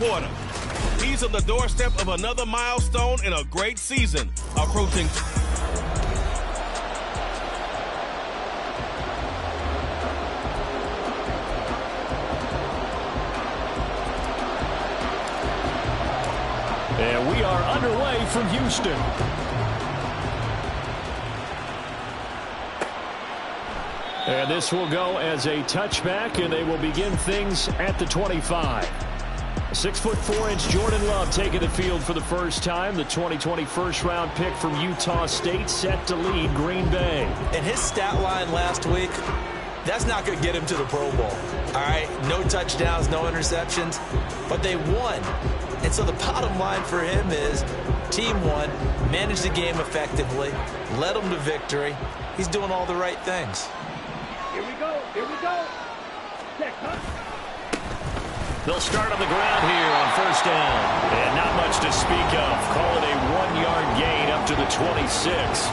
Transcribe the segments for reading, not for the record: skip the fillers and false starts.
quarter. He's on the doorstep of another milestone in a great season, approaching. And we are underway from Houston. And this will go as a touchback, and they will begin things at the 25. 6'4" Jordan Love taking the field for the first time. The 2020 first-round pick from Utah State set to lead Green Bay. And his stat line last week, that's not going to get him to the Pro Bowl. All right, no touchdowns, no interceptions, but they won. And so the bottom line for him is team won, managed the game effectively, led them to victory. He's doing all the right things. Here we go. They'll start on the ground here on first down. And not much to speak of. Call it a 1-yard gain up to the 26.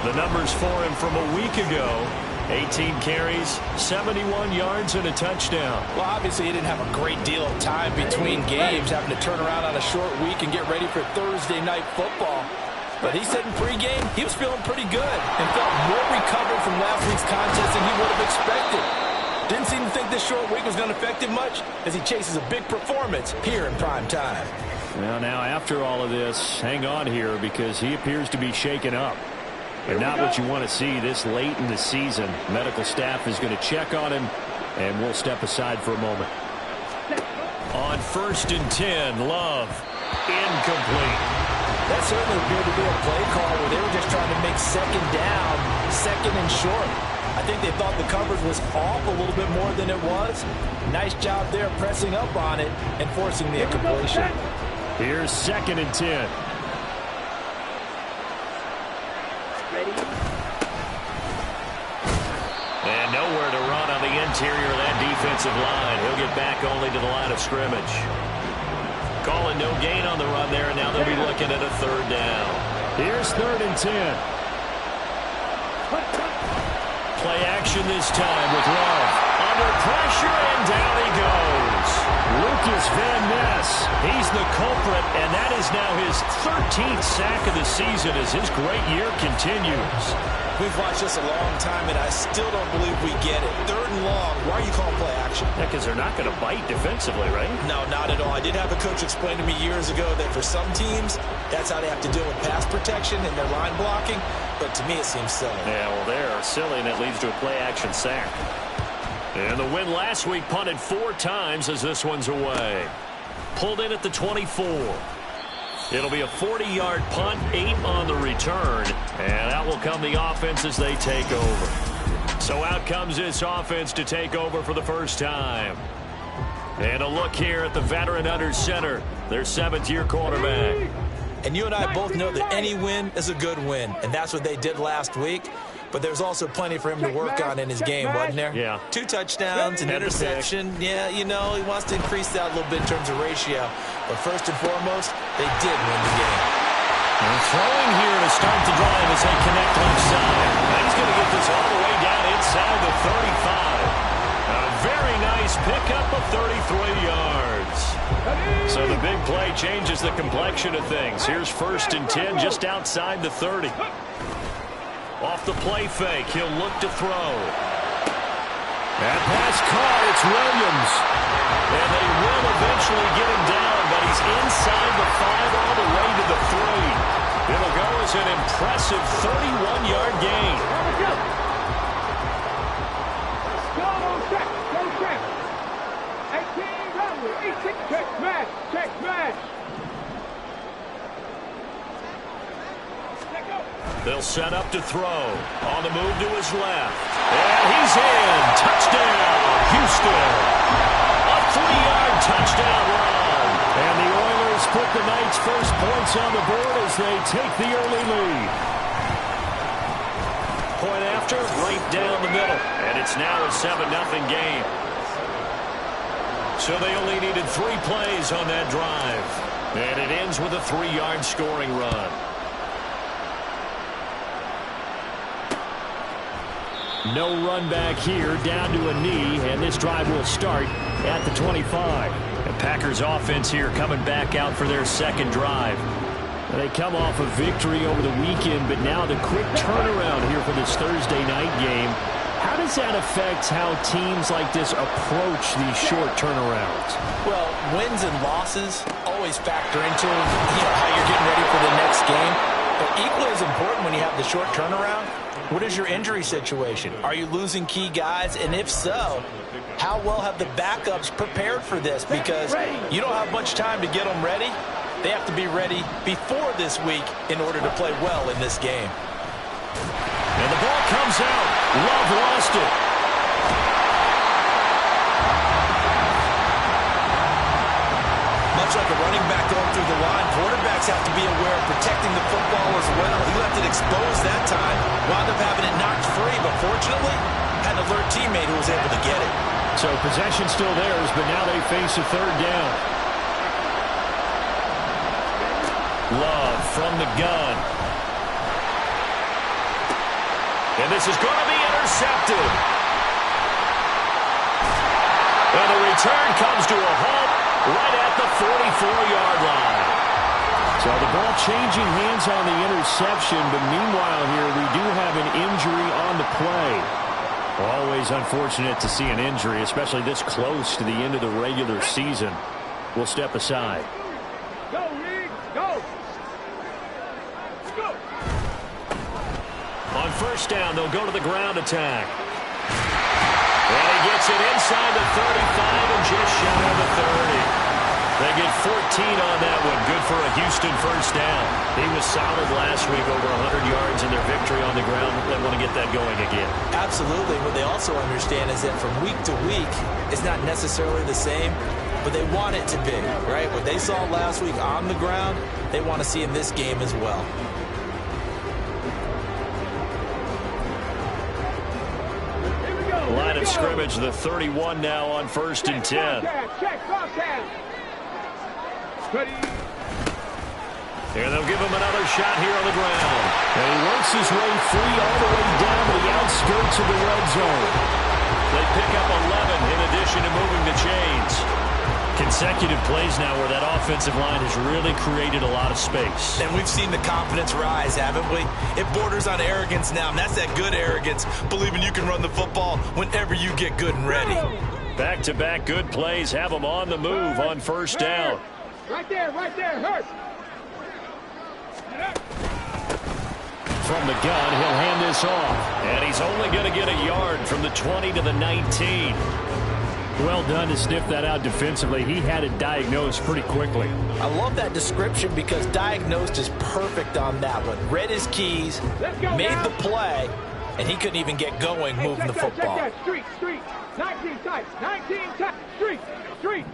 The numbers for him from a week ago: 18 carries, 71 yards, and a touchdown. Well, obviously he didn't have a great deal of time between games, having to turn around on a short week and get ready for Thursday night football. But he said in pregame he was feeling pretty good and felt more recovered from last week's contest than he would have expected. Didn't seem to think this short week was going to affect him much as he chases a big performance here in prime time. Well, now after all of this, hang on here because he appears to be shaken up. And not what you want to see this late in the season. Medical staff is going to check on him, and we'll step aside for a moment. On 1st and 10, Love, incomplete. That certainly appeared to be a play call where they were just trying to make second down, second and short. I think they thought the coverage was off a little bit more than it was. Nice job there pressing up on it and forcing the incompletion. Here's 2nd and 10. And nowhere to run on the interior of that defensive line. He'll get back only to the line of scrimmage. Calling no gain on the run there, and now they'll be looking at a 3rd down. Here's 3rd and 10. Play action this time with Love. Under pressure, and down he goes. Lucas Van Ness, he's the culprit, and that is now his 13th sack of the season as his great year continues. We've watched this a long time, and I still don't believe we get it. 3rd and long, why are you calling play action? Yeah, because they're not going to bite defensively, right? No, not at all. I did have a coach explain to me years ago that for some teams, that's how they have to deal with pass protection and their line blocking. But to me, it seems silly. Yeah, well, they're silly, and it leads to a play-action sack. And the win last week punted 4 times as this one's away. Pulled in at the 24. It'll be a 40-yard punt, 8 on the return, and out will come the offense as they take over. So out comes this offense to take over for the first time. And a look here at the veteran under center, their 7th-year quarterback. And you and I both know that any win is a good win, and that's what they did last week. But there's also plenty for him to work on in his game, wasn't there? Yeah. 2 touchdowns, an interception. Yeah, you know, he wants to increase that a little bit in terms of ratio. But first and foremost, they did win the game. And throwing here to start the drive as they connect left side. And he's going to get this all the way down inside the 35. A very nice pickup of 33 yards. So the big play changes the complexion of things. Here's 1st and 10 just outside the 30. Off the play fake, he'll look to throw. That pass caught, it's Williams. And they will eventually get him down, but he's inside the 5 all the way to the 3. It'll go as an impressive 31-yard gain. They'll set up to throw. On the move to his left. And he's in. Touchdown, Houston. A 3-yard touchdown run. And the Oilers put the night's first points on the board as they take the early lead. Point after, right down the middle. And it's now a 7-0 game. So they only needed 3 plays on that drive. And it ends with a 3-yard scoring run. No run back here, down to a knee, and this drive will start at the 25. The Packers offense here coming back out for their second drive. They come off a victory over the weekend, but now the quick turnaround here for this Thursday night game. How does that affect how teams like this approach these short turnarounds? Well, wins and losses always factor into how you're getting ready for the next game. But equally as important when you have the short turnaround, what is your injury situation? Are you losing key guys? And if so, how well have the backups prepared for this? Because you don't have much time to get them ready. They have to be ready before this week in order to play well in this game. And the ball comes out. Love lost it. Much like a running back going through the line, quarterbacks have to be aware of protecting the football as well. He left it exposed that time. Wound up having it knocked free, but fortunately, had an alert teammate who was able to get it. So possession still theirs, but now they face a third down. Love from the gun. And this is going to be intercepted. And the return comes to a halt right at the 44-yard line. So the ball changing hands on the interception, but meanwhile here we do have an injury on the play. Always unfortunate to see an injury, especially this close to the end of the regular season. We'll step aside. Go, Reed, go! Go! On first down, they'll go to the ground attack. And he gets it inside the 35 and just shy of the 30. They get 14 on that one. Good for a Houston first down. He was solid last week, over 100 yards in their victory on the ground. They want to get that going again. Absolutely. What they also understand is that from week to week, it's not necessarily the same, but they want it to be, right? What they saw last week on the ground, they want to see in this game as well. Line of scrimmage, the 31 now on first and 10. And they'll give him another shot here on the ground. And he works his way free all the way down to the outskirts of the red zone. They pick up 11 in addition to moving the chains. Consecutive plays now where that offensive line has really created a lot of space. And we've seen the confidence rise, haven't we? It borders on arrogance now, and that's that good arrogance, believing you can run the football whenever you get good and ready. Back-to-back good plays have them on the move on first down. Right there, hurt. From the gun, he'll hand this off. And he's only going to get a yard from the 20 to the 19. Well done to sniff that out defensively. He had it diagnosed pretty quickly. I love that description because diagnosed is perfect on that one. Read his keys, made the play, and he couldn't even get going moving the football. Street. 19 tight. Street.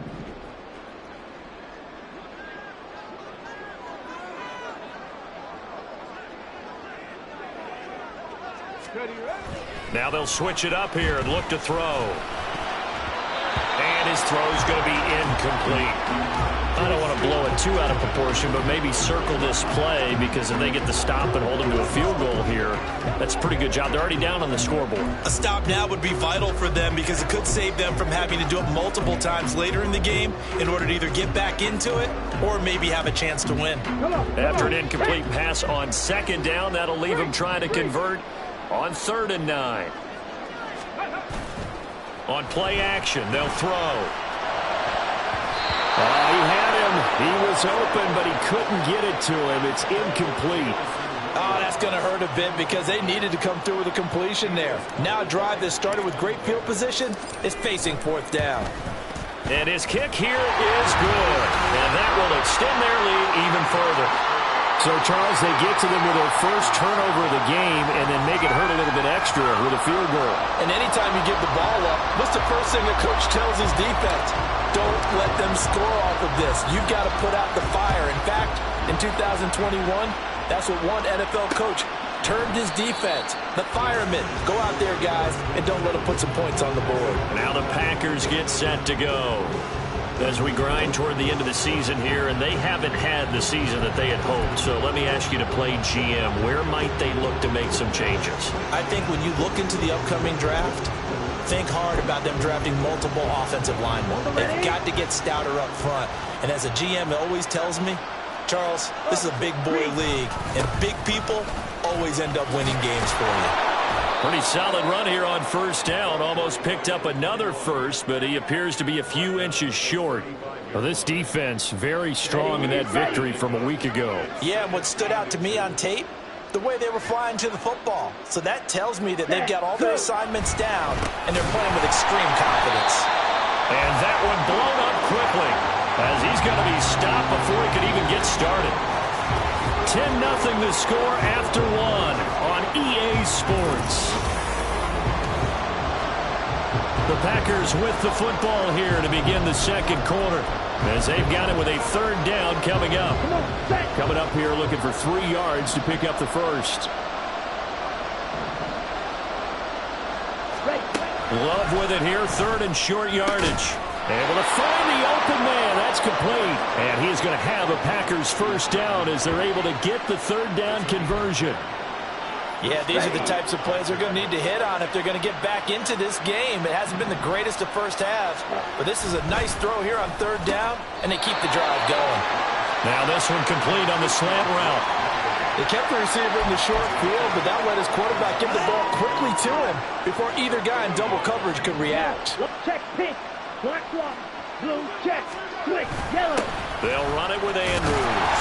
Now they'll switch it up here and look to throw. And his throw is going to be incomplete. I don't want to blow it too out of proportion, but maybe circle this play because if they get the stop and hold him to a field goal here, that's a pretty good job. They're already down on the scoreboard. A stop now would be vital for them because it could save them from having to do it multiple times later in the game in order to either get back into it or maybe have a chance to win. After an incomplete pass on second down, that'll leave him trying to convert on 3rd and 9. On play action, they'll throw. He had him. He was open, but he couldn't get it to him. It's incomplete. Oh, that's going to hurt a bit because they needed to come through with a completion there. Now a drive that started with great field position is facing 4th down. And his kick here is good. And that will extend their lead even further. So, Charles, they get to them with their first turnover of the game and then make it hurt a little bit extra with a field goal. And anytime you give the ball up, what's the first thing the coach tells his defense? Don't let them score off of this. You've got to put out the fire. In fact, in 2021, that's what one NFL coach termed his defense. The firemen. Go out there, guys, and don't let them put some points on the board. Now the Packers get set to go as we grind toward the end of the season here, and they haven't had the season that they had hoped. So let me ask you to play GM. Where might they look to make some changes? I think when you look into the upcoming draft, think hard about them drafting multiple offensive linemen. They've got to get stouter up front. And as a GM, it always tells me, Charles, this is a big boy league, and big people always end up winning games for you. Pretty solid run here on first down. Almost picked up another first, but he appears to be a few inches short. Well, this defense very strong in that victory from a week ago. Yeah, and what stood out to me on tape, the way they were flying to the football. So that tells me that they've got all their assignments down, and they're playing with extreme confidence. And that one blown up quickly, as he's going to be stopped before he could even get started. 10-0 the score after one on EA Sports. The Packers with the football here to begin the second quarter, as they've got it with a third down coming up. Coming up here looking for 3 yards to pick up the first. Love with it here, third and short yardage. Able to find the open man. That's complete. And he is going to have a Packers first down as they're able to get the third down conversion. Yeah, these are the types of plays they're going to need to hit on if they're going to get back into this game. It hasn't been the greatest of first halves, but this is a nice throw here on third down, and they keep the drive going. Now this one complete on the slant route. They kept the receiver in the short field, but that let his quarterback get the ball quickly to him before either guy in double coverage could react. Check pink, black block, blue check, click, yellow. They'll run it with Andrews.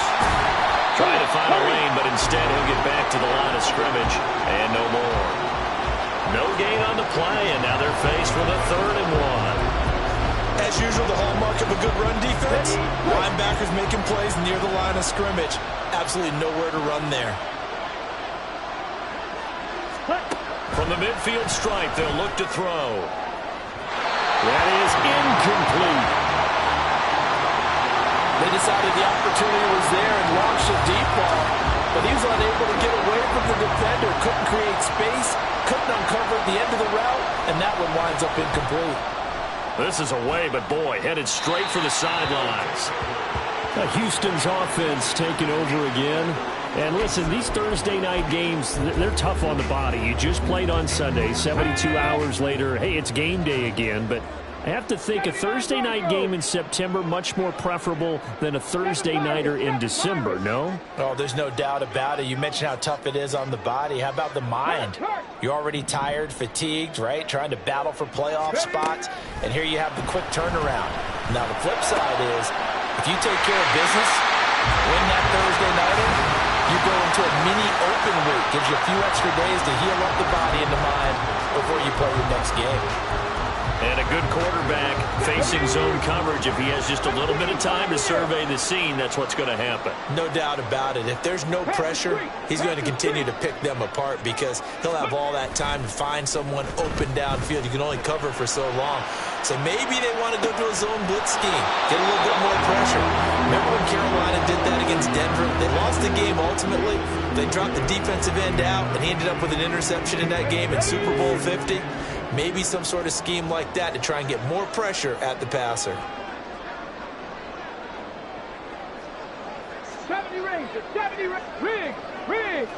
Trying to find a lane, but instead he'll get back to the line of scrimmage, and no more. No gain on the play, and now they're faced with a 3rd and 1. As usual, the hallmark of a good run defense, linebackers making plays near the line of scrimmage. Absolutely nowhere to run there. From the midfield stripe, they'll look to throw. That is incomplete. They decided the opportunity was there and launched a deep ball, but he was unable to get away from the defender, couldn't create space, couldn't uncover the end of the route, and that one winds up incomplete. This is away, but boy, headed straight for the sidelines. Houston's offense taking over again. And listen, these Thursday night games, they're tough on the body. You just played on Sunday, 72 hours later, hey, it's game day again, but I have to think a Thursday night game in September much more preferable than a Thursday nighter in December, no? Oh, there's no doubt about it. You mentioned how tough it is on the body. How about the mind? You're already tired, fatigued, right? Trying to battle for playoff spots. And here you have the quick turnaround. Now, the flip side is, if you take care of business, win that Thursday nighter, you go into a mini open week. Gives you a few extra days to heal up the body and the mind before you play your next game. And a good quarterback facing zone coverage. If he has just a little bit of time to survey the scene, that's what's going to happen. No doubt about it. If there's no pressure, he's going to continue to pick them apart because he'll have all that time to find someone open downfield. You can only cover for so long. So maybe they want to go to a zone blitz scheme, get a little bit more pressure. Remember when Carolina did that against Denver? They lost the game ultimately. They dropped the defensive end out, and he ended up with an interception in that game in Super Bowl 50. Maybe some sort of scheme like that to try and get more pressure at the passer. 70 Rangers, 70 Riggs, Riggs.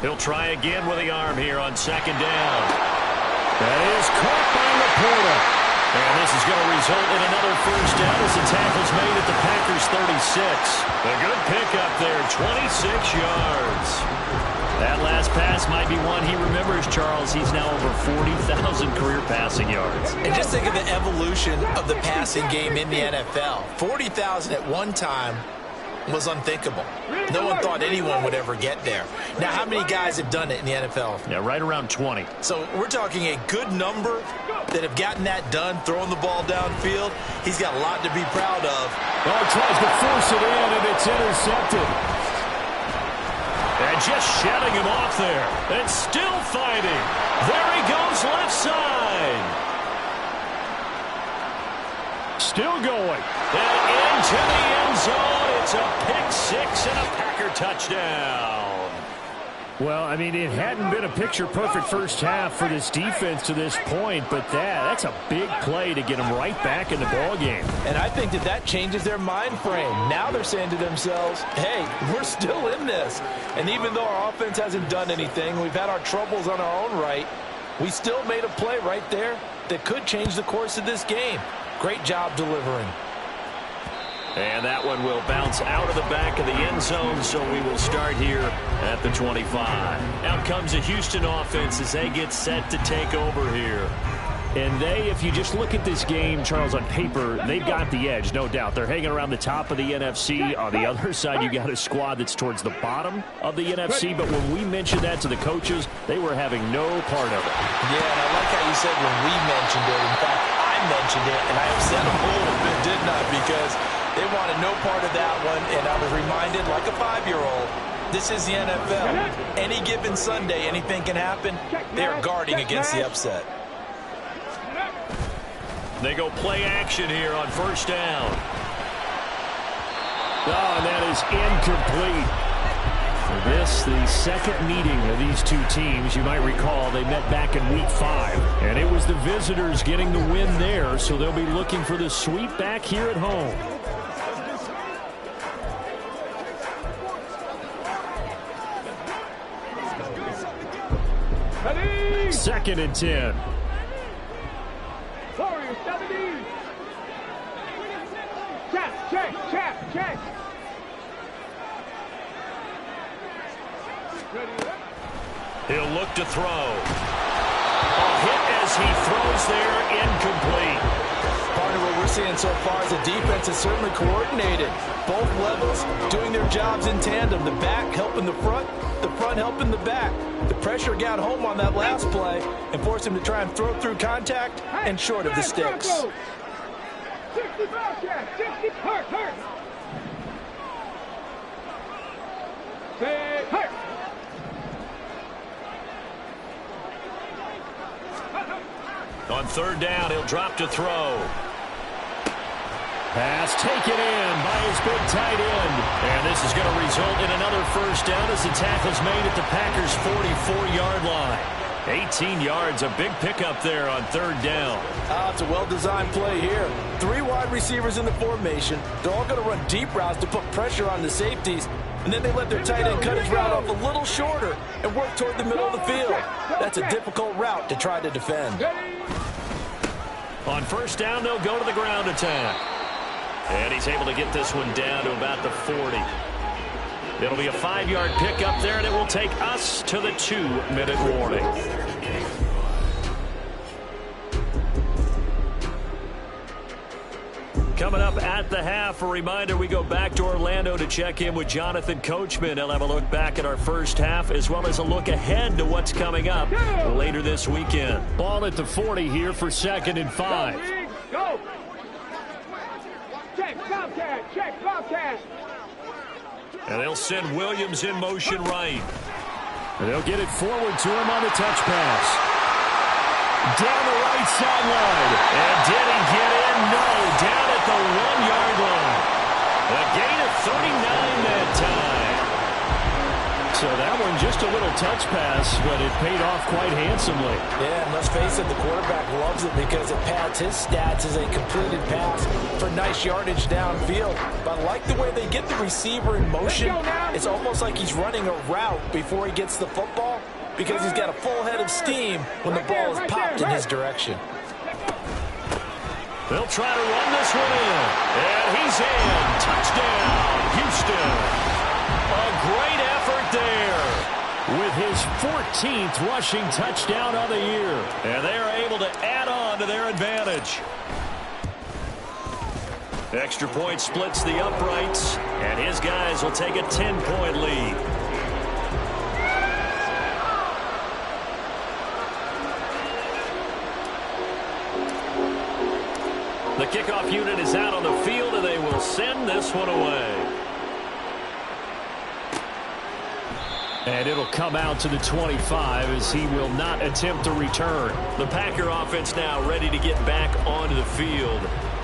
He'll try again with the arm here on second down. That is caught by Laporta. And this is going to result in another first down as the tackle's made at the Packers 36. A good pickup there, 26 yards. That last pass might be one he remembers, Charles. He's now over 40,000 career passing yards. And just think of the evolution of the passing game in the NFL. 40,000 at one time was unthinkable. No one thought anyone would ever get there. Now, how many guys have done it in the NFL? Yeah, right around 20. So we're talking a good number that have gotten that done, throwing the ball downfield. He's got a lot to be proud of. Oh, tries to force it in, and it's intercepted. And just shutting him off there. And still fighting. There he goes left side. Still going. And into the end zone. It's a pick six and a Packer touchdown. Well, I mean, it hadn't been a picture-perfect first half for this defense to this point, but that's a big play to get them right back in the ballgame. And I think that changes their mind frame. Now they're saying to themselves, hey, we're still in this. And even though our offense hasn't done anything, we've had our troubles on our own right, we still made a play right there that could change the course of this game. Great job delivering. And that one will bounce out of the back of the end zone, so we will start here at the 25. Out comes a Houston offense as they get set to take over here. And if you just look at this game, Charles, on paper, they've got the edge, no doubt. They're hanging around the top of the NFC. On the other side, you got a squad that's towards the bottom of the NFC. But when we mentioned that to the coaches, they were having no part of it. Yeah, and I like how you said when we mentioned it. In fact, I mentioned it, and I upset them a little bit, didn't I? Because they wanted no part of that one, and I was reminded, like a 5-year-old, this is the NFL. Any given Sunday, anything can happen. They're guarding against the upset. They go play action here on first down. Oh, and that is incomplete. For this, the second meeting of these two teams, you might recall, they met back in Week 5. And it was the visitors getting the win there, so they'll be looking for the sweep back here at home. Second and 10. Warriors 17. Check. He'll look to throw. A hit as he throws there, incomplete. Part of what we're seeing so far is the defense is certainly coordinated. Both levels doing their jobs in tandem. The back helping the front helping the back. The pressure got home on that last play and forced him to try and throw through contact and short of the sticks. 60 Bobcat, 60 hurt. Say hurt. On third down, he'll drop to throw. Pass taken in by his big tight end. And this is going to result in another first down as the tackle's made at the Packers' 44-yard line. 18 yards, a big pickup there on third down. It's a well-designed play here. 3 wide receivers in the formation. They're all going to run deep routes to put pressure on the safeties. And then they let their tight end cut his route off a little shorter and work toward the middle of the field. That's a difficult route to try to defend. On first down, they'll go to the ground attack. And he's able to get this one down to about the 40. It'll be a 5-yard pickup there, and it will take us to the 2-minute warning. Coming up at the half, a reminder, we go back to Orlando to check in with Jonathan Coachman. He'll have a look back at our first half as well as a look ahead to what's coming up later this weekend. Ball at the 40 here for 2nd and 5. Go. Check Bobcat. And they'll send Williams in motion right. And they'll get it forward to him on the touch pass. Down the right sideline. And did he get in? No. Down at the 1-yard line. A gain of 39 that time. So that one just a little touch pass, but it paid off quite handsomely. Yeah, and let's face it, the quarterback loves it because it pads his stats as a completed pass for nice yardage downfield. But I like the way they get the receiver in motion. It's almost like he's running a route before he gets the football because he's got a full head of steam when the ball is popped in his direction. They'll try to run this one in. And he's in. Touchdown, Houston. A great effort there. With his 14th rushing touchdown of the year. And they are able to add on to their advantage. Extra point splits the uprights. And his guys will take a 10-point lead. The kickoff unit is out on the field, and they will send this one away. And it'll come out to the 25 as he will not attempt to return. The Packer offense now ready to get back onto the field.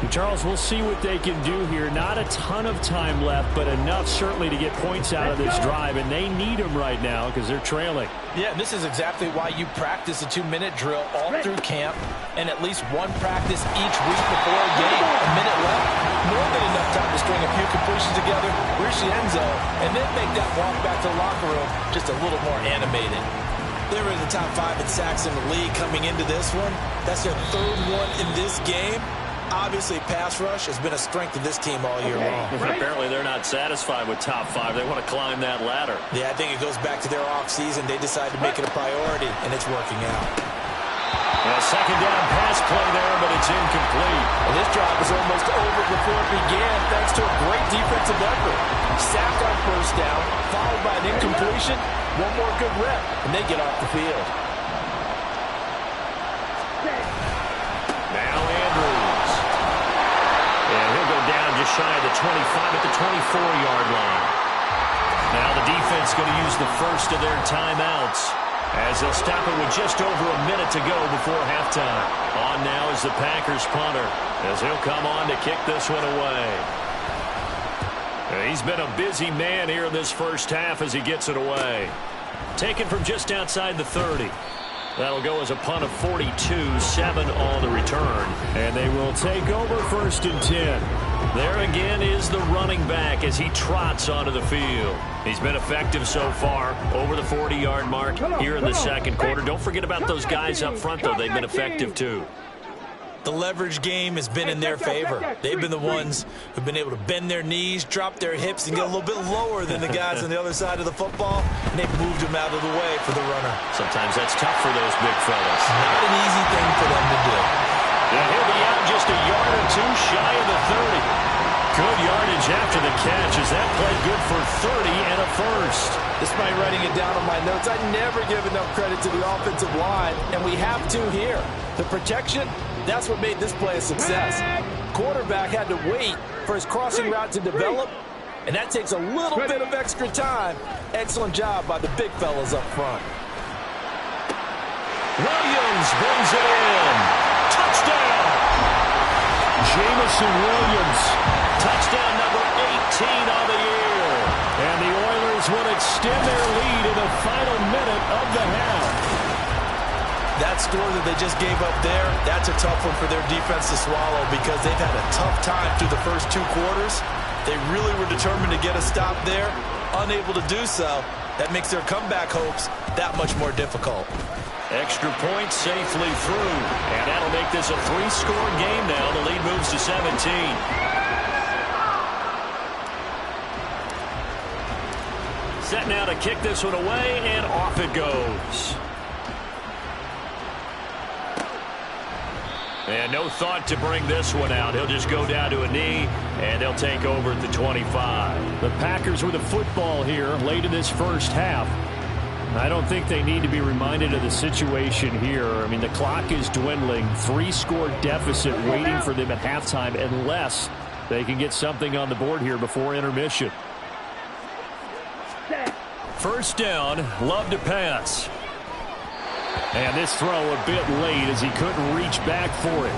Charles, we'll see what they can do here. Not a ton of time left, but enough certainly to get points out of this drive, and they need them right now because they're trailing. Yeah, this is exactly why you practice a 2-minute drill all through camp and at least one practice each week before a game. A minute left, more than enough time to string a few completions together, reach the end zone, and then make that walk back to the locker room just a little more animated. They were in the top 5 in sacks in the league coming into this one. That's their 3rd one in this game. Obviously, pass rush has been a strength of this team all year long. Apparently, they're not satisfied with top 5. They want to climb that ladder. Yeah, I think it goes back to their offseason. They decided to make it a priority, and it's working out. A second down pass play there, but it's incomplete. And this drive was almost over before it began thanks to a great defensive effort. Sacked on first down, followed by an incompletion. One more good rep, and they get off the field. Now Andrews. And he'll go down just shy of the 25 at the 24-yard line. Now the defense going to use the first of their timeouts as they'll stop it with just over a minute to go before halftime. On now is the Packers punter as he'll come on to kick this one away. He's been a busy man here in this first half as he gets it away. Taken from just outside the 30. That'll go as a punt of 42, 7 on the return. And they will take over 1st and 10. There again is the running back as he trots onto the field. He's been effective so far, over the 40-yard mark here in the second quarter. Don't forget about those guys up front, though. They've been effective, too. The leverage game has been in their favor. They've been the ones who've been able to bend their knees, drop their hips, and get a little bit lower than the guys on the other side of the football, and they've moved them out of the way for the runner. Sometimes that's tough for those big fellas. Not an easy thing for them to do. And he'll be out just a yard or two shy of the 30. Good yardage after the catch as that played good for 30 and a first. Despite writing it down on my notes, I never give enough credit to the offensive line, and we have to here. The protection, that's what made this play a success. Quarterback had to wait for his crossing route to develop, and that takes a little bit of extra time. Excellent job by the big fellas up front. Williams brings it in. Touchdown. Jamison Williams. Touchdown number 18 on the year. And the Oilers will extend their lead in the final minute of the half. That score that they just gave up there, that's a tough one for their defense to swallow because they've had a tough time through the first 2 quarters. They really were determined to get a stop there, unable to do so. That makes their comeback hopes that much more difficult. Extra point safely through. And that'll make this a 3-score game now. The lead moves to 17. Set now to kick this one away, and off it goes. And no thought to bring this one out. He'll just go down to a knee, and they'll take over at the 25. The Packers with the football here late in this first half. I don't think they need to be reminded of the situation here. I mean, the clock is dwindling. 3-score deficit waiting for them at halftime unless they can get something on the board here before intermission. First down, Love to pass. And this throw a bit late as he couldn't reach back for it.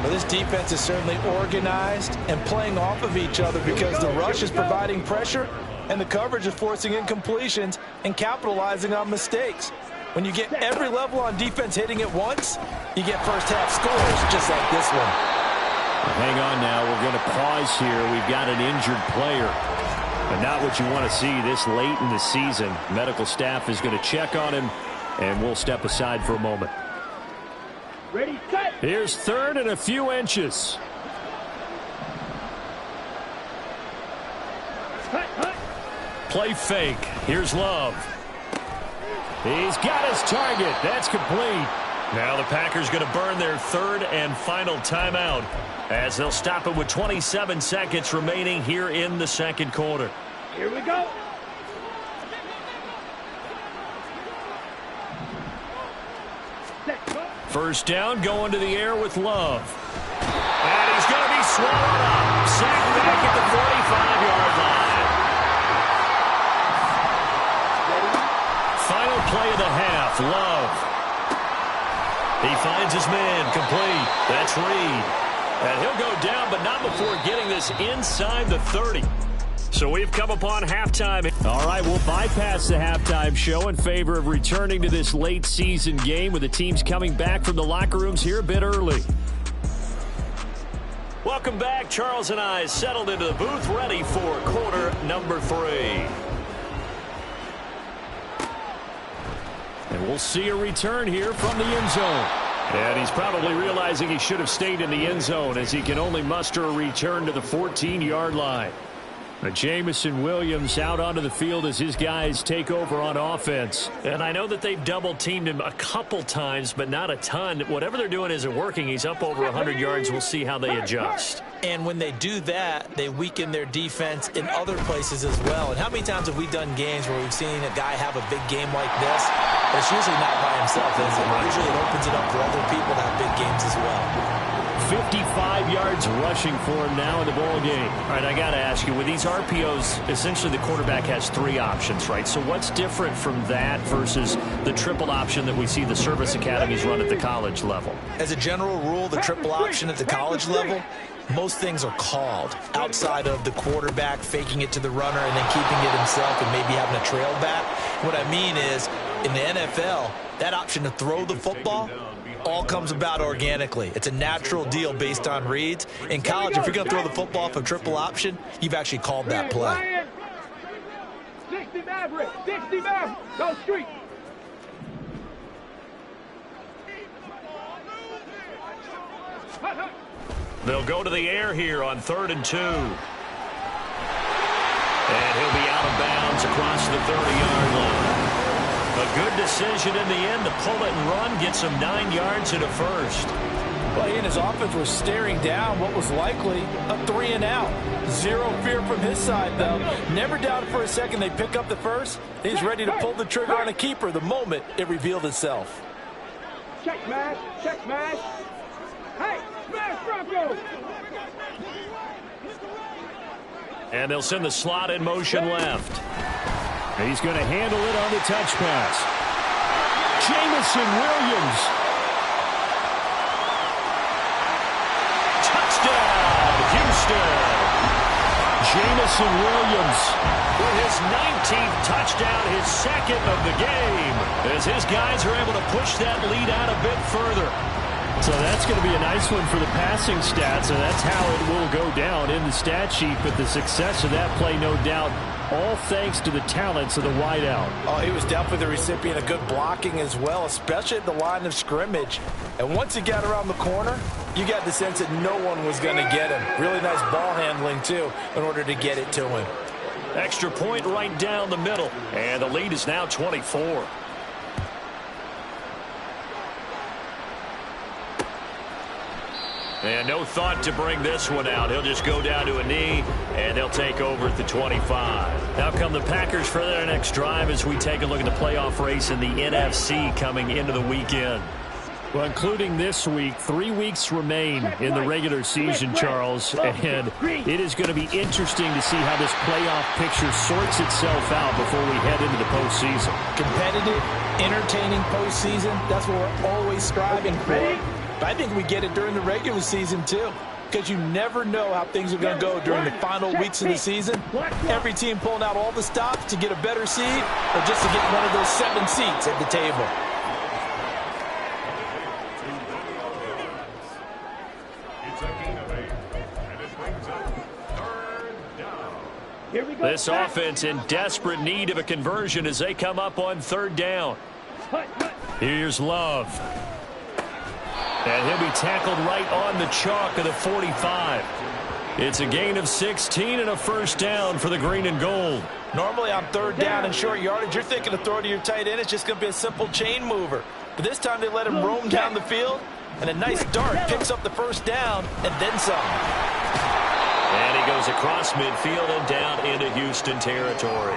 Well, this defense is certainly organized and playing off of each other because the rush is providing pressure and the coverage is forcing incompletions and capitalizing on mistakes. When you get every level on defense hitting at once, you get first-half scores just like this one. Hang on now. We're going to pause here. We've got an injured player. And not what you want to see this late in the season. Medical staff is going to check on him, and we'll step aside for a moment. Ready, set. Here's 3rd and a few inches. Play fake. Here's Love. He's got his target. That's complete. Now the Packers going to burn their 3rd and final timeout as they'll stop it with 27 seconds remaining here in the second quarter. Here we go. First down, going to the air with Love. And he's going to be swallowed up. Sacked back at the 45-yard line. Final play of the half, Love. He finds his man, complete. That's Reed. And he'll go down, but not before getting this inside the 30. So we've come upon halftime. All right, we'll bypass the halftime show in favor of returning to this late season game with the teams coming back from the locker rooms here a bit early. Welcome back. Charles and I settled into the booth, ready for quarter number 3. And we'll see a return here from the end zone. And he's probably realizing he should have stayed in the end zone as he can only muster a return to the 14-yard line. But Jamison Williams out onto the field as his guys take over on offense. And I know that they've double-teamed him a couple times, but not a ton. Whatever they're doing isn't working. He's up over 100 yards. We'll see how they adjust. And when they do that, they weaken their defense in other places as well. And how many times have we done games where we've seen a guy have a big game like this, but it's usually not by himself, is it? Usually it opens it up for other people to have big games as well. 55 yards rushing for him now in the ball game. All right, I got to ask you, with these RPOs, essentially the quarterback has 3 options, right? So what's different from that versus the triple option that we see the service academies run at the college level? As a general rule, the triple option at the college level, most things are called outside of the quarterback faking it to the runner and then keeping it himself and maybe having a trail back. What I mean is, in the NFL, that option to throw the football all comes about organically. It's a natural deal based on reads. In college, if you're going to throw the football off a triple option, you've actually called that play. 60 Maverick, 60 Maverick, go street. They'll go to the air here on 3rd and 2. And he'll be out of bounds across the 30-yard line. A good decision in the end to pull it and run, gets him 9 yards and a first. Well, he and his offense were staring down what was likely a 3-and-out. Zero fear from his side, though. Never doubted for a second they pick up the first. He's ready to pull the trigger on a keeper the moment it revealed itself. Check smash, check smash. Hey, smash Bronco. And they'll send the slot in motion left. He's going to handle it on the touch pass. Jamison Williams. Touchdown, Houston. Jamison Williams with his 19th touchdown, his second of the game, as his guys are able to push that lead out a bit further. So that's going to be a nice one for the passing stats, and that's how it will go down in the stat sheet. But the success of that play, no doubt, all thanks to the talents of the wideout. Oh, he was definitely the recipient of good blocking as well, especially at the line of scrimmage. And once he got around the corner, you got the sense that no one was going to get him. Really nice ball handling, too, in order to get it to him. Extra point right down the middle, and the lead is now 24. And no thought to bring this one out. He'll just go down to a knee, and they'll take over at the 25. Now come the Packers for their next drive as we take a look at the playoff race in the NFC coming into the weekend. Well, including this week, 3 weeks remain in the regular season, Charles, and it is going to be interesting to see how this playoff picture sorts itself out before we head into the postseason. Competitive, entertaining postseason, that's what we're always striving for. But I think we get it during the regular season, too, because you never know how things are going to go during the final weeks of the season. Every team pulling out all the stops to get a better seed or just to get one of those 7 seats at the table. This offense in desperate need of a conversion as they come up on 3rd down. Here's Love. And he'll be tackled right on the chalk of the 45. It's a gain of 16 and a first down for the green and gold. Normally on 3rd down and short yardage, you're thinking of throwing to your tight end. It's just going to be a simple chain mover. But this time they let him roam down the field, and a nice dart picks up the first down and then some. And he goes across midfield and down into Houston territory.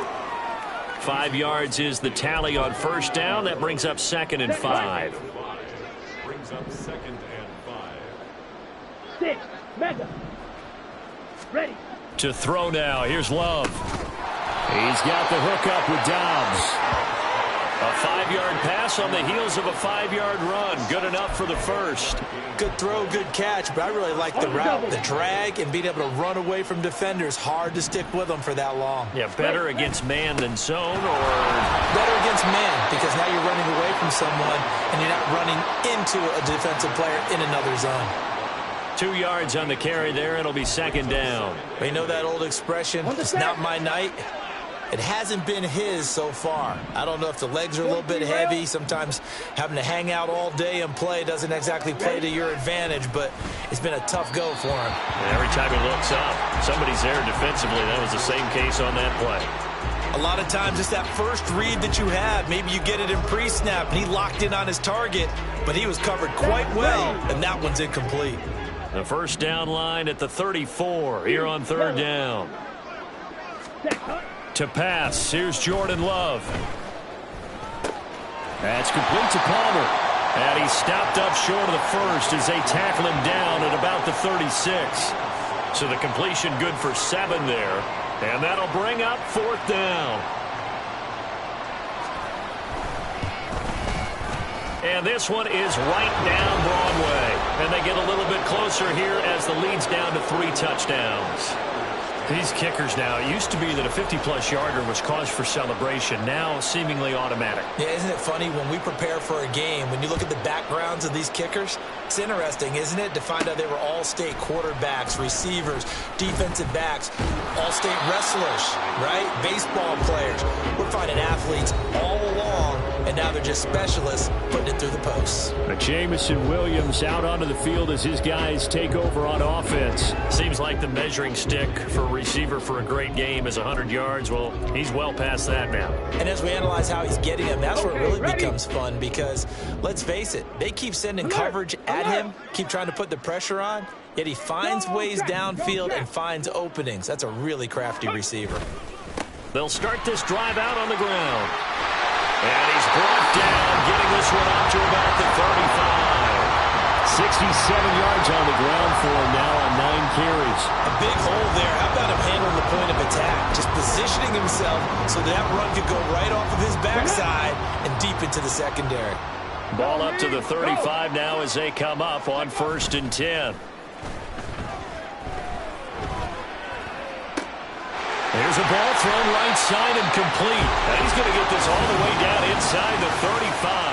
5 yards is the tally on first down. That brings up 2nd and 5. Brings up 2nd and 5. 6, Mega. Ready. To throw now. Here's Love. He's got the hook up with Dobbs. A A 5-yard pass on the heels of a 5-yard run. Good enough for the first. Good throw, good catch, but I really like the route, the drag, and being able to run away from defenders. Hard to stick with them for that long. Yeah, better against man than zone, or better against man, because now you're running away from someone and you're not running into a defensive player in another zone. 2 yards on the carry there. It'll be second down. We know that old expression, it's not my night. It hasn't been his so far. I don't know if the legs are a little bit heavy. Sometimes having to hang out all day and play doesn't exactly play to your advantage, but it's been a tough go for him. And every time he looks up, somebody's there defensively. That was the same case on that play. A lot of times it's that first read that you have. Maybe you get it in pre-snap, and he locked in on his target, but he was covered quite well, and that one's incomplete. The first down line at the 34 here on third down. To pass, here's Jordan Love. That's complete to Palmer. And he's stopped up short of the first as they tackle him down at about the 36. So the completion good for 7 there. And that'll bring up fourth down. And this one is right down Broadway. And they get a little bit closer here as the lead's down to 3 touchdowns. These kickers now, it used to be that a 50-plus yarder was cause for celebration. Now seemingly automatic. Yeah, isn't it funny when we prepare for a game, when you look at the backgrounds of these kickers, it's interesting, isn't it, to find out they were all-state quarterbacks, receivers, defensive backs, all-state wrestlers, right? Baseball players. We're finding athletes all along, and now they're just specialists putting it through the posts. Jamison Williams out onto the field as his guys take over on offense. Seems like the measuring stick for a receiver for a great game is 100 yards. Well, he's well past that now. And as we analyze how he's getting them, that's where it really becomes fun, because let's face it, they keep sending coverage at him, keep trying to put the pressure on, yet he finds ways downfield and finds openings. That's a really crafty receiver. They'll start this drive out on the ground. And he's brought down, getting this one up to about the 35. 67 yards on the ground for him now on 9 carries. A big hole there. How about him handling the point of attack? Just positioning himself so that run could go right off of his backside and deep into the secondary. Ball up to the 35 now as they come up on 1st and 10. There's a ball thrown right side and complete. And he's going to get this all the way down inside the 35.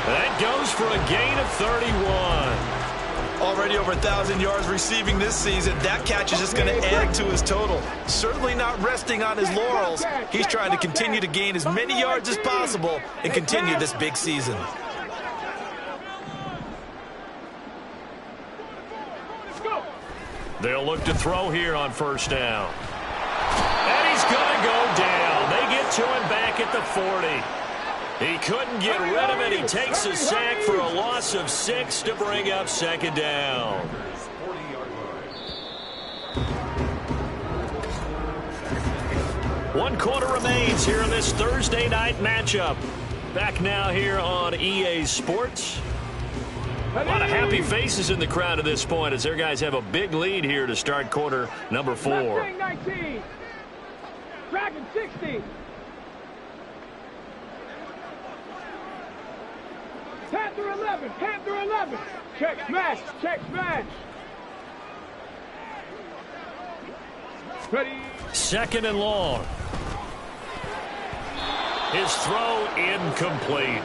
That goes for a gain of 31. Already over 1,000 yards receiving this season. That catch is just going to add to his total. Certainly not resting on his laurels. He's trying to continue to gain as many yards as possible and continue this big season. They'll look to throw here on 1st down. And he's going to go down. They get to him back at the 40. He couldn't get rid of it. He takes a sack for a loss of 6 to bring up 2nd down. One quarter remains here in this Thursday night matchup. Back now here on EA Sports. A lot of happy faces in the crowd at this point as their guys have a big lead here to start quarter number 4. 19. Dragon 60. Panther 11. Panther 11. Check smash. Check smash. Ready. 2nd and long. His throw incomplete.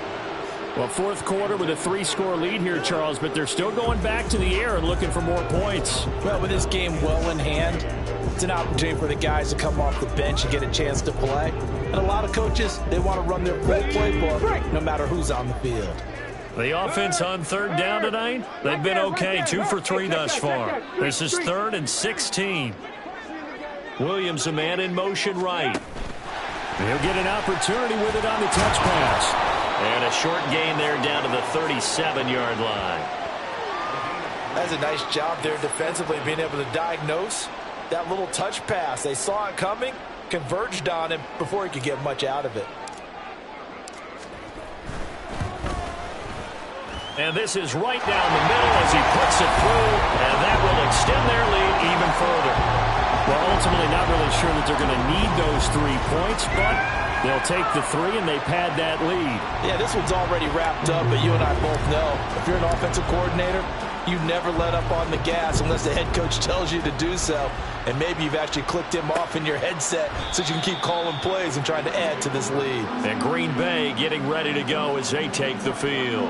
Well, 4th quarter with a 3-score lead here, Charles, but they're still going back to the air and looking for more points. Well, with this game well in hand, it's an opportunity for the guys to come off the bench and get a chance to play. And a lot of coaches, they want to run their full playbook no matter who's on the field. The offense on 3rd down tonight, they've been okay, 2 for 3 thus far. This is 3rd and 16. Williams, a man in motion right. He'll get an opportunity with it on the touch pass. And a short gain there down to the 37-yard line. That's a nice job there defensively, being able to diagnose that little touch pass. They saw it coming, converged on him before he could get much out of it. And this is right down the middle as he puts it through, and that will extend their lead even further. Well, ultimately not really sure that they're going to need those 3 points, but they'll take the 3 and they pad that lead. Yeah, this one's already wrapped up, but you and I both know if you're an offensive coordinator, you never let up on the gas unless the head coach tells you to do so. And maybe you've actually clicked him off in your headset so you can keep calling plays and trying to add to this lead. And Green Bay getting ready to go as they take the field.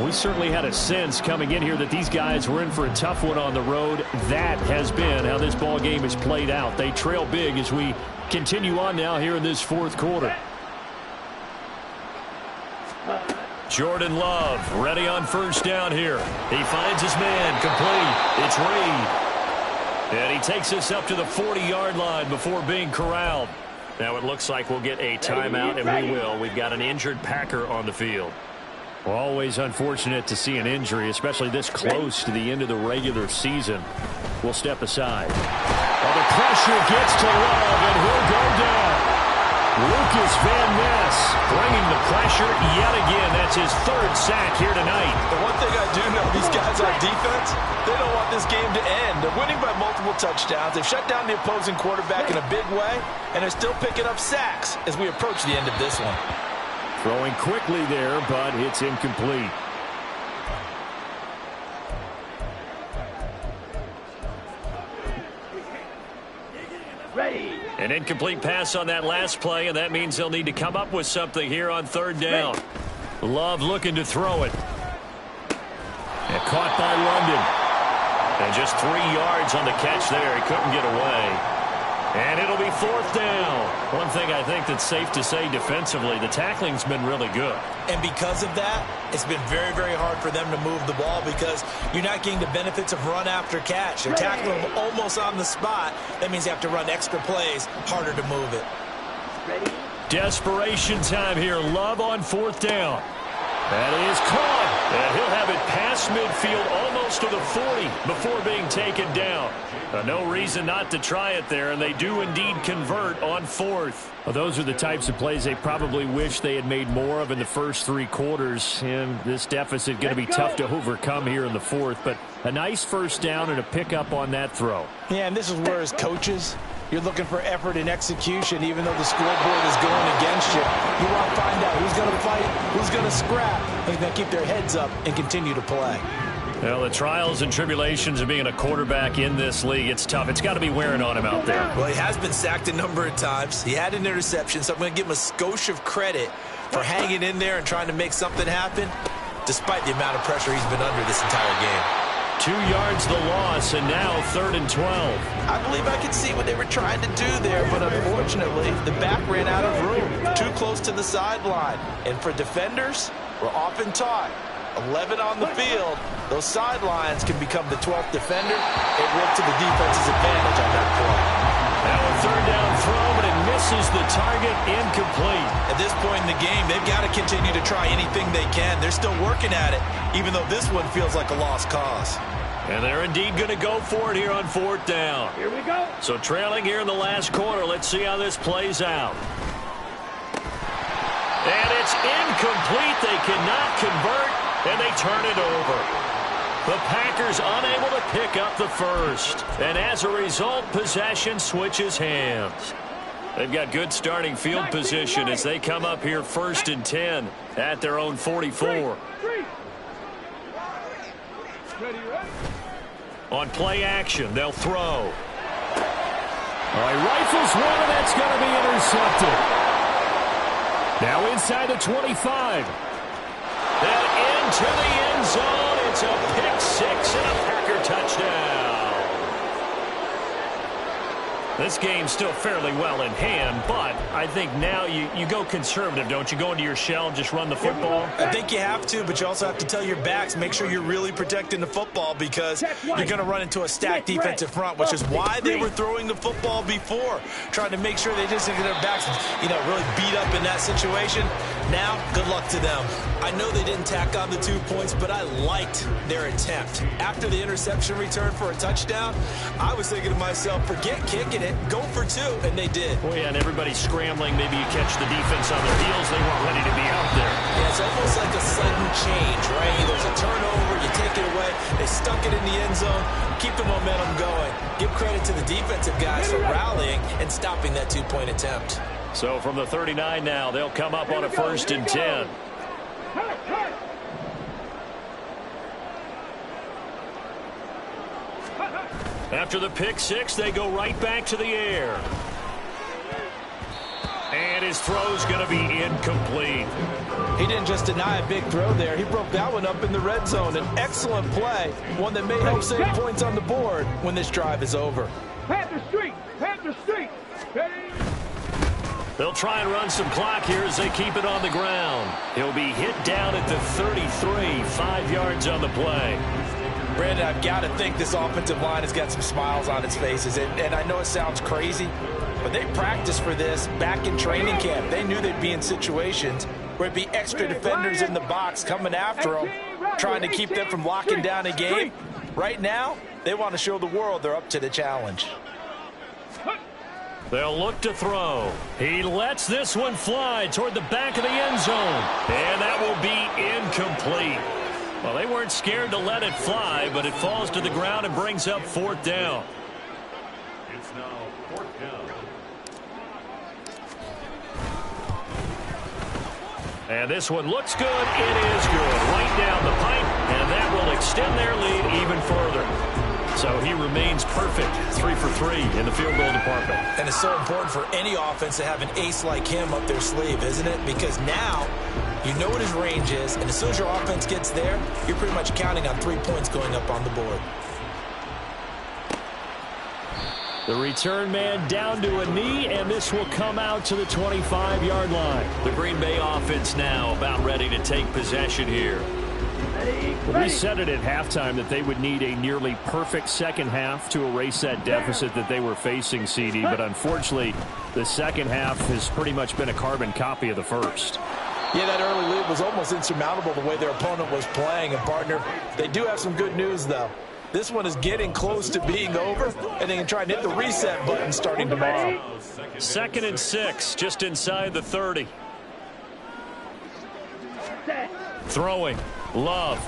We certainly had a sense coming in here that these guys were in for a tough one on the road. That has been how this ball game has played out. They trail big as we continue on now here in this 4th quarter. Jordan Love ready on first down here. He finds his man complete. It's Reed. And he takes us up to the 40-yard line before being corralled. Now it looks like we'll get a timeout, and we will. We've got an injured Packer on the field. Well, always unfortunate to see an injury, especially this close to the end of the regular season. We'll step aside. Well, the pressure gets to Love, and he'll go down. Lucas Van Ness bringing the pressure yet again. That's his 3rd sack here tonight. The one thing I do know, these guys on defense, they don't want this game to end. They're winning by multiple touchdowns. They've shut down the opposing quarterback in a big way, and they're still picking up sacks as we approach the end of this one. Throwing quickly there, but it's incomplete. Ready. An incomplete pass on that last play, and that means they'll need to come up with something here on 3rd down. Love looking to throw it. And caught by London. And just 3 yards on the catch there. He couldn't get away. And it'll be 4th down. One thing I think that's safe to say defensively, the tackling's been really good. And because of that, it's been very, very hard for them to move the ball because you're not getting the benefits of run after catch. They're tackling them almost on the spot. That means you have to run extra plays, harder to move it. Ready. Desperation time here. Love on 4th down. That is caught. And he'll have it past midfield almost to the 40 before being taken down. No reason not to try it there, and they do indeed convert on 4th. Well, those are the types of plays they probably wish they had made more of in the first 3 quarters. And this deficit going to be tough to overcome here in the 4th. But a nice first down and a pickup on that throw. Yeah, and this is where as coaches, you're looking for effort and execution, even though the scoreboard is going against you. You want to find out who's going to fight, who's going to scrap, who's going to keep their heads up and continue to play. Well, the trials and tribulations of being a quarterback in this league, it's tough. It's got to be wearing on him out there. Well, he has been sacked a number of times. He had an interception, so I'm going to give him a skosh of credit for hanging in there and trying to make something happen, despite the amount of pressure he's been under this entire game. 2 yards the loss, and now 3rd and 12. I believe I could see what they were trying to do there, but unfortunately, the back ran out of room, too close to the sideline. And for defenders, we're often taught, 11 on the field, those sidelines can become the 12th defender. It worked to the defense's advantage on that play. Now a 3rd down throw, but it misses the target, incomplete. At this point in the game, they've got to continue to try anything they can. They're still working at it, even though this one feels like a lost cause. And they're indeed going to go for it here on 4th down. Here we go. So trailing here in the last quarter. Let's see how this plays out. And it's incomplete. They cannot convert, and they turn it over. The Packers unable to pick up the first. And as a result, possession switches hands. They've got good starting field position as they come up here 1st and 10 at their own 44. On play action, they'll throw. All right, rifles one, and that's going to be intercepted. Now inside the 25. And into the end zone. It's a pick 6 and a Packer touchdown. This game's still fairly well in hand, but I think now you go conservative, don't you? Go into your shell and just run the football? I think you have to, but you also have to tell your backs, make sure you're really protecting the football because you're going to run into a stacked defensive front, which is why they were throwing the football before, trying to make sure they just get their backs, really beat up in that situation. Now, good luck to them. I know they didn't tack on the 2 points, but I liked their attempt. After the interception return for a touchdown, I was thinking to myself, forget kicking it, go for 2, and they did. Oh, yeah, and everybody's scrambling. Maybe you catch the defense on their heels. They weren't ready to be out there. Yeah, it's almost like a sudden change, right? There's a turnover, you take it away, they stuck it in the end zone. keep the momentum going. Give credit to the defensive guys for rallying and stopping that two-point attempt. So from the 39 now, they'll come up on a 1st and 10. After the pick six, they go right back to the air. And his throw's going to be incomplete. He didn't just deny a big throw there. He broke that one up in the red zone. An excellent play, one that may help save points on the board when this drive is over. Panther Street! Panther Street! They'll try and run some clock here as they keep it on the ground. He'll be hit down at the 33, 5 yards on the play. Brandon, I've got to think this offensive line has got some smiles on its faces. And I know it sounds crazy, but they practiced for this back in training camp. They knew they'd be in situations where it'd be extra defenders in the box coming after them, trying to keep them from locking down a game. Right now, they want to show the world they're up to the challenge. They'll look to throw. He lets this one fly toward the back of the end zone. And that will be incomplete. Well, they weren't scared to let it fly, but it falls to the ground and brings up 4th down. It's now 4th down. And this one looks good. It is good. Right down the pipe, and that will extend their lead even further. So he remains perfect, 3 for 3 in the field goal department. And it's so important for any offense to have an ace like him up their sleeve, isn't it? Because now you know what his range is, and as soon as your offense gets there, you're pretty much counting on 3 points going up on the board. The return man down to a knee, and this will come out to the 25-yard line. The Green Bay offense now about ready to take possession here. We said it at halftime that they would need a nearly perfect second half to erase that deficit that they were facing, CD, but unfortunately, the second half has pretty much been a carbon copy of the first. Yeah, that early lead was almost insurmountable the way their opponent was playing. And, partner, they do have some good news, though. This one is getting close to being over, and they can try and hit the reset button starting tomorrow. 2nd and 6, just inside the 30. Throwing. Love.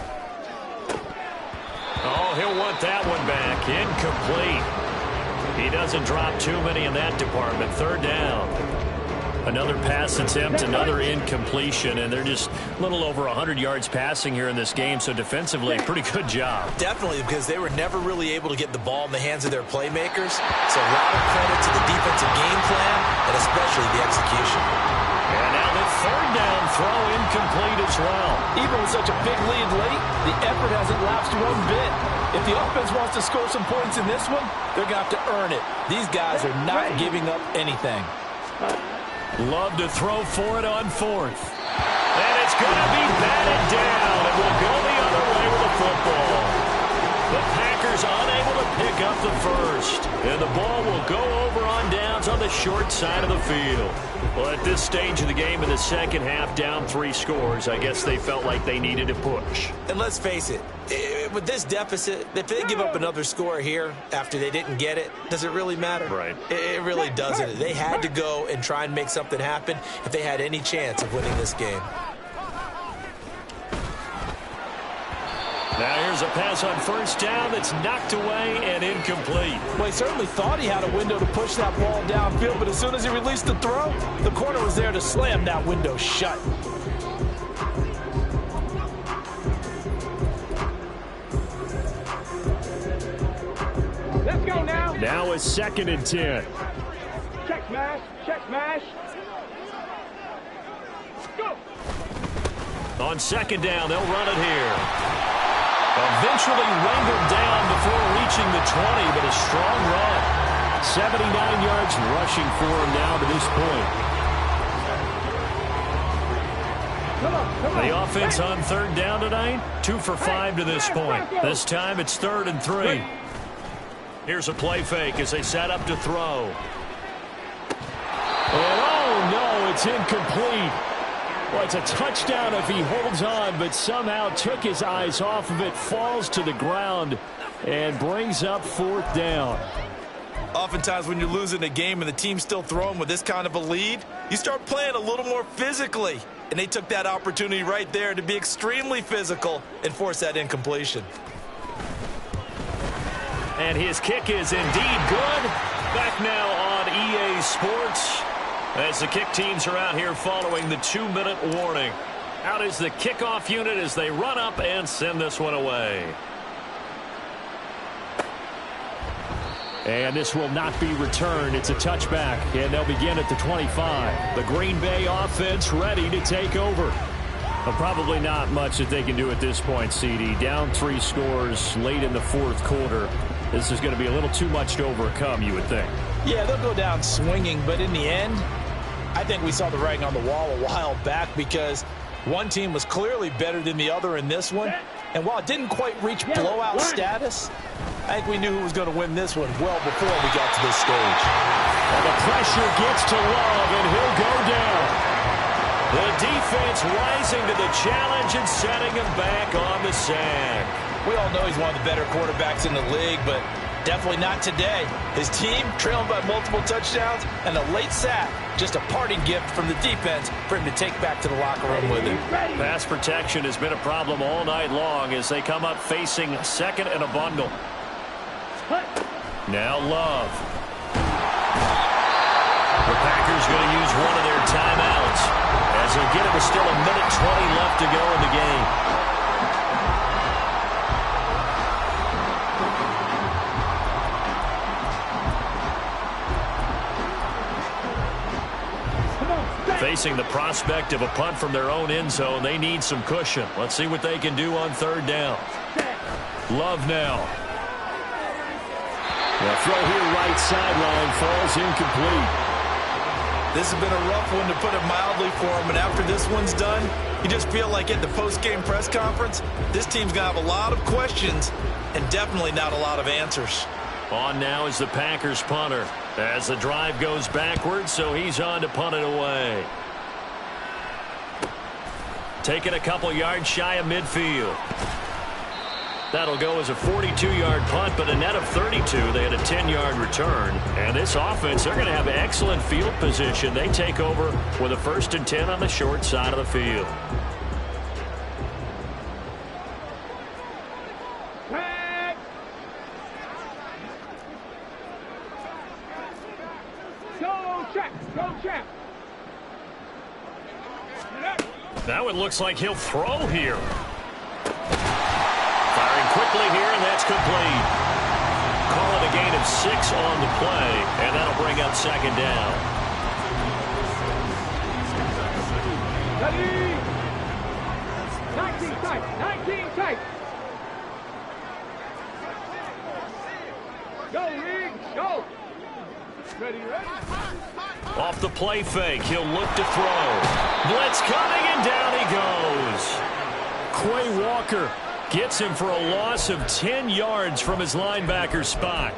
Oh, he'll want that one back. Incomplete. He doesn't drop too many in that department. 3rd down. Another pass attempt, another incompletion, and they're just a little over 100 yards passing here in this game, so defensively, pretty good job. Definitely, because they were never really able to get the ball in the hands of their playmakers, so a lot of credit to the defensive game plan, and especially the execution. And now the 3rd down throw incomplete as well. Even with such a big lead late, the effort hasn't lapsed one bit. If the offense wants to score some points in this one, they're going to have to earn it. These guys are not giving up anything. Love to throw for it on 4th. And it's going to be batted down. It will go the other way with the football. The Packers unable to pick up the first. And the ball will go over on downs on the short side of the field. Well, at this stage of the game in the second half, down 3 scores, I guess they felt like they needed to push. And let's face it, with this deficit, if they give up another score here after they didn't get it, does it really matter? Right. It really doesn't. They had to go and try and make something happen if they had any chance of winning this game. Now here's a pass on 1st down that's knocked away and incomplete. Well, he certainly thought he had a window to push that ball downfield, but as soon as he released the throw, the corner was there to slam that window shut. Let's go now. Now it's 2nd and 10. Check smash. Check smash. Go. On 2nd down, they'll run it here. Eventually wrangled down before reaching the 20, but a strong run. 79 yards rushing for him now to this point. Come on. The offense on 3rd down tonight, 2 for 5 to this point. This time it's 3rd and 3. Here's a play fake as they set up to throw. And oh no, it's incomplete. Well, it's a touchdown if he holds on, but somehow took his eyes off of it, falls to the ground, and brings up 4th down. Oftentimes when you're losing a game and the team's still throwing with this kind of a lead, you start playing a little more physically. And they took that opportunity right there to be extremely physical and force that incompletion. And his kick is indeed good. Back now on EA Sports as the kick teams are out here following the 2-minute warning. Out is the kickoff unit as they run up and send this one away. And this will not be returned. It's a touchback, and they'll begin at the 25. The Green Bay offense ready to take over. But probably not much that they can do at this point, CD. Down 3 scores late in the fourth quarter. This is going to be a little too much to overcome, you would think. Yeah, they'll go down swinging, but in the end, I think we saw the writing on the wall a while back because one team was clearly better than the other in this one. And while it didn't quite reach blowout status, I think we knew who was going to win this one well before we got to this stage. And the pressure gets to Love, and he'll go down. The defense rising to the challenge and setting him back on the sack. We all know he's one of the better quarterbacks in the league, but definitely not today. His team trailing by multiple touchdowns, and a late sack, just a parting gift from the defense for him to take back to the locker room with him. Pass protection has been a problem all night long as they come up facing second and a bundle. Now Love. The Packers going to use one of their timeouts as they'll get it with still 1:20 left to go in the game. Facing the prospect of a punt from their own end zone, they need some cushion. Let's see what they can do on third down. Love now. The throw here right sideline falls incomplete. This has been a rough one, to put it mildly, for him. And after this one's done, you just feel like at the post-game press conference, this team's going to have a lot of questions and definitely not a lot of answers. On now is the Packers punter as the drive goes backwards, so he's on to punt it away. Taking a couple yards shy of midfield. That'll go as a 42-yard punt, but a net of 32. They had a 10-yard return. And this offense, they're going to have excellent field position. They take over with a 1st and 10 on the short side of the field. Now it looks like he'll throw here. Firing quickly here, and that's complete. Call it a gain of 6 on the play, and that'll bring up second down. 19 tight, 19 tight. Go, Reed, go. Ready, ready. Off the play fake, he'll look to throw. Blitz coming, and down he goes. Quay Walker gets him for a loss of 10 yards from his linebacker spot.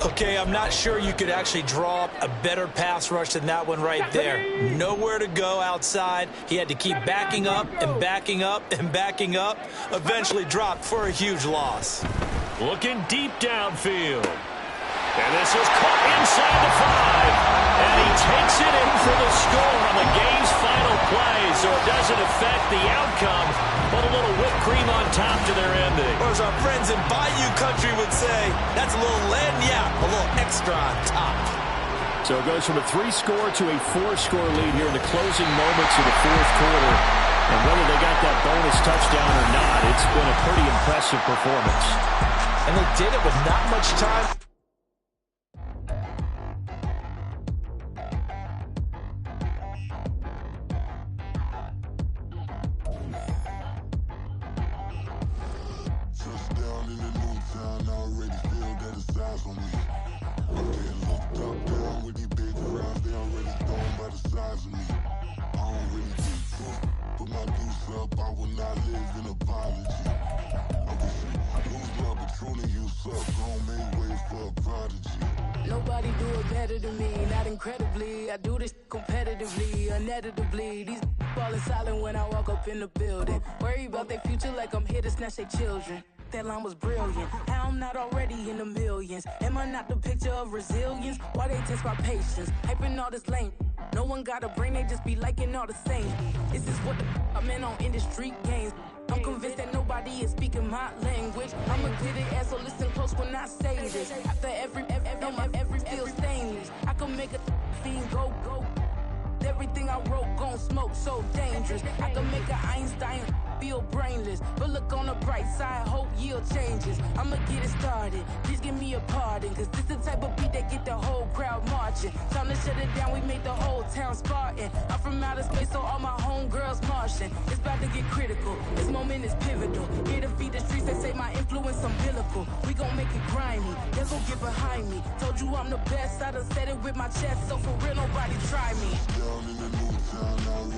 Okay, I'm not sure you could actually draw up a better pass rush than that one right there. Nowhere to go outside. He had to keep backing up and backing up and backing up. Eventually dropped for a huge loss. Looking deep downfield. And this is caught inside the 5. And he takes it in for the score on the game's final play. So it doesn't affect the outcome, but a little whipped cream on top to their ending. Or as our friends in Bayou Country would say, that's a little lagniappe, a little extra on top. So it goes from a 3-score to a 4-score lead here in the closing moments of the fourth quarter. And whether they got that bonus touchdown or not, it's been a pretty impressive performance. And they did it with not much time. Nobody do it better than me, not incredibly. I do this competitively, uneditably. These falling silent when I walk up in the building. Worry about their future like I'm here to snatch their children. That line was brilliant. How I'm not already in the millions. Am I not the picture of resilience? Why they test my patience? Hyping all this lame. No one got a brain, they just be liking all the same. This is what the I'm in on industry games. I'm convinced that nobody nobody is speaking my language. I'ma get it, and so listen close when I say this. After every feel stainless, I can make a fiend go. Everything I wrote gon' smoke, so dangerous. I can make an Einstein feel brainless, but look on the bright side, hope yield changes. I'ma get it started, please give me a pardon, cause this the type of beat that get the whole crowd marching. Time to shut it down, we made the whole town Spartan. I'm from outer space, so all my homegirls Martian. It's about to get critical, this moment is pivotal. Here to feed the streets, they say my influence umbilical. We gon' make it grimy, let's go get behind me. Told you I'm the best, I done said it with my chest, so for real nobody try me. Down in the new town already.